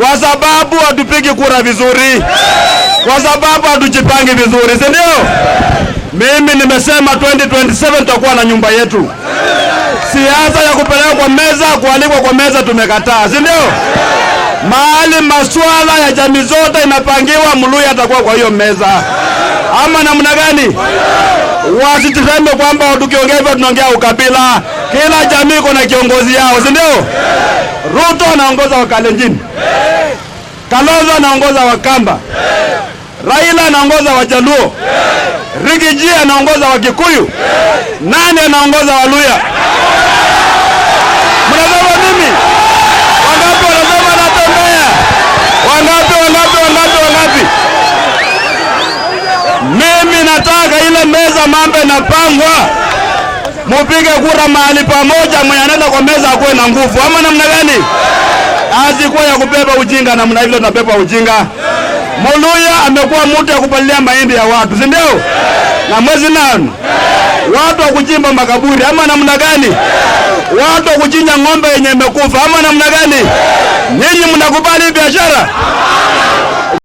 Kwa sababu hatupigi kura vizuri. Kwa sababu hatujipangi vizuri, si ndio? Mimi nimesema 2027 tutakuwa na nyumba yetu. Siasa ya kupeleka kwa meza, kualikwa kwa meza tumekataa, si ndio? Mahali masuala ya jamii zote inapangiwa, Mluya atakuwa kwa hiyo meza. Ama namna gani? Wasituseme kwamba tukiongea hivyo tunaongea ukabila. Kila jamii kuna kiongozi yao, si ndio? Ruto anaongoza wa Kalenjin, Kalonzo anaongoza wa Kamba, Raila anaongoza wa Jaluo, Rigiji anaongoza wa Kikuyu, nani anaongoza wa Luya? Mnasema mimi? Wangapi wanasema natembea? Wangapi? Mimi nataka ile meza mambo inapangwa, mupige kura mahali pamoja, mwenye anaenda kwa meza akuwe na nguvu. Ama namna gani? Asikuwa ya kubeba ujinga namna hivyo tunabeba ujinga. Mluya amekuwa mtu ya kupalilia mahindi ya watu, si ndio? Na mwezi nani? Watu wa kuchimba makaburi, ama namna gani? Watu wa kuchinja ng'ombe yenye imekufa, ama namna gani? Nyinyi mnakubali biashara?